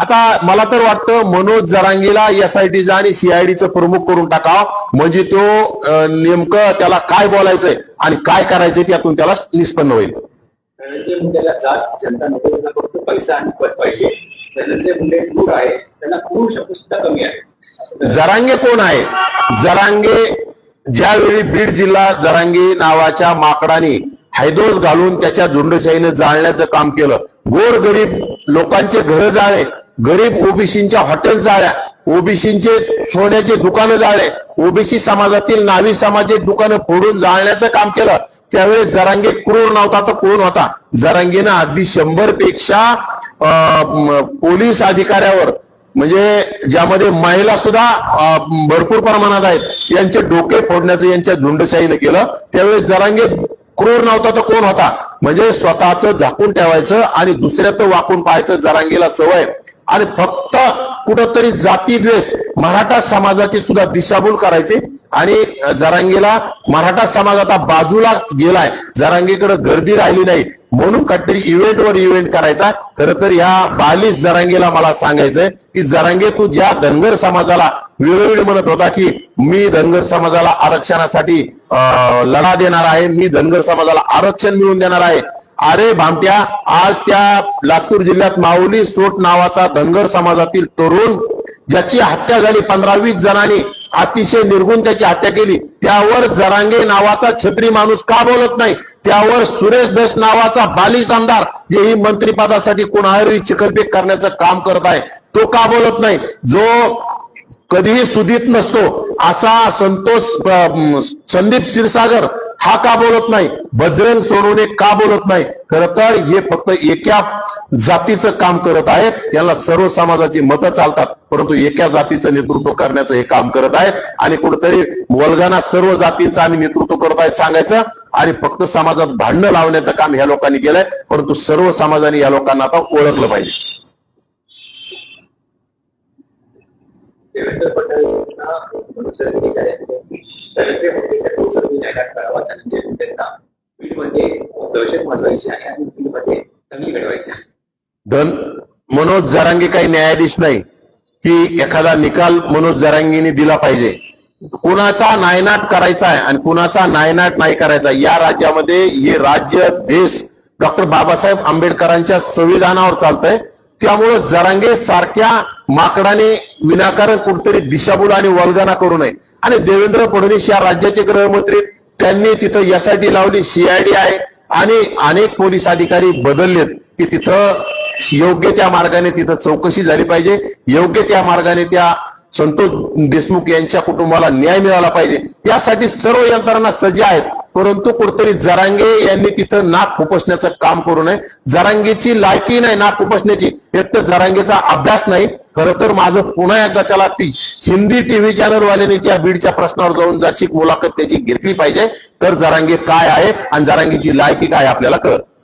आता मला तर वाटतं मनोज जरांगेला एसआयटीचा आणि सीआयडीचं प्रमुख करून टाकावं, म्हणजे तो नेमकं त्याला काय बोलायचंय आणि काय करायचंय त्यातून त्याला निष्पन्न होईल. धनंजय मुंडेला जात जनता नोकरीला फक्त पैसा आणि पद पाहिजे. धनंजय मुंडे क्रूर आहे, त्यांना क्रूर शब्द सुद्धा कमी आहे. जरांगे कोण आहे? जरांगे ज्यावेळी बीड जिल्हा जरांगे नावाच्या माकडाने हैदोस घालून त्याच्या झुंडशाहीने जाळण्याचं काम केलं, गोर गरीब लोकांचे घर जाळे, गरीब ओबीसींच्या हॉटेल जाळ्या, ओबीसींचे सोन्याचे दुकानं जाळले, ओबीसी समाजातील नावी समाजाचे दुकानं फोडून जाळण्याचं काम केलं, त्यावेळेस जरांगे क्रूर नव्हता तर कोण होता? जरांगेनं अगदी 100 पेक्षा पोलीस अधिकाऱ्यावर, म्हणजे ज्यामध्ये महिला सुद्धा भरपूर प्रमाणात आहेत, यांचे डोके फोडण्याचं यांच्या झुंडशाहीने केलं. त्यावेळेस जरांगे क्रूर नव्हता तर कोण होता? म्हणजे स्वतःचं झाकून ठेवायचं आणि दुसऱ्याचं वाकून पाहायचं जरांगेला सवय. आणि फक्त कुठंतरी जाती द्वेष, मराठा समाजाची सुद्धा दिशाभूल करायची. आणि जरांगेला मराठा समाज आता बाजूला गेलाय, जरांगेकडे गर्दी राहिली नाही, म्हणून काहीतरी इव्हेंटवर इव्हेंट करायचा. खरं तर या बालिश जरांगेला मला सांगायचंय की जरांगे, तू ज्या धनगर समाजाला वेळोवेळी म्हणत होता की मी धनगर समाजाला आरक्षणासाठी लढा देणार आहे, मी धनगर समाजाला आरक्षण मिळवून देणार आहे, अरे भामट्या, आज त्या लातूर जिल्ह्यात माऊली सोट नावाचा धनगर समाजातील तरुण ज्याची हत्या झाली, 15-20 जणांनी अतिशय निर्गुण त्याची हत्या केली, त्यावर जरांगे नावाचा छत्री माणूस का बोलत नाही? त्यावर सुरेश दस नावाचा बालिश आमदार, जे ही मंत्रिपदासाठी कोणावरही चिकलपेक करण्याचं काम करत आहे, तो का बोलत नाही? जो कधीही सुदीत नसतो असा संदीप क्षीरसागर हा का बोलत नाही? बजरंग सोनवणे का बोलत नाही? खरं तर हे फक्त एका जातीचं काम करत आहेत, याला सर्व समाजाची मतं चालतात, परंतु एका जातीचं नेतृत्व करण्याचं हे काम करत आहेत. आणि कुठेतरी वल्गना सर्व जातीचं आणि नेतृत्व करत आहेत सांगायचं आणि फक्त समाजात भांडणं लावण्याचं काम ह्या लोकांनी केलंय, परंतु सर्व समाजाने या लोकांना आता ओळखलं पाहिजे. देवेंद्र फडणवीसांना धनंजय मुंडेच्या टोचर न्यायालयात करावा. धनंजय मुंडेंना बीडमध्ये दहशत माजवायची आहे आणि बीडमध्ये दंगली घडवायची. मनोज जरांगे काही न्यायाधीश नाही की एखादा निकाल मनोज जरांगेने दिला पाहिजे. कुणाचा नायनाट करायचा आहे आणि कुणाचा नायनाट नाही करायचा, या राज्यामध्ये हे राज्य देश डॉक्टर बाबासाहेब आंबेडकरांच्या संविधानावर चालतंय. त्यामुळं जरांगे सारख्या माकडाने विनाकारण कुठेतरी दिशाभूल आणि वल्गना करू नये. आणि देवेंद्र फडणवीस या राज्याचे गृहमंत्री, त्यांनी तिथं एसआयटी लावली, सीआयडी आहे आणि अनेक पोलीस अधिकारी बदललेत की तिथं योग्य त्या मार्गाने तिथं चौकशी झाली पाहिजे, योग्य त्या मार्गाने त्या संतोष देशमुख यांच्या कुटुंबाला न्याय मिळाला पाहिजे. यासाठी सर्व यंत्रणा सज्ज आहेत, परंतु कुठेतरी जरांगे यांनी तिथं नाक खुपसण्याचं काम करू नये. जरांगेची लायकी नाही नाक खुपसण्याची, एक तर जरांगेचा अभ्यास नाही. खरं तर माझं पुन्हा एकदा त्याला ती हिंदी टीव्ही चॅनल वाल्याने त्या बीडच्या प्रश्नावर जाऊन जरशी मुलाखत त्याची घेतली पाहिजे, तर जरांगे काय आहे आणि जरांगेची लायकी काय आपल्याला कळत.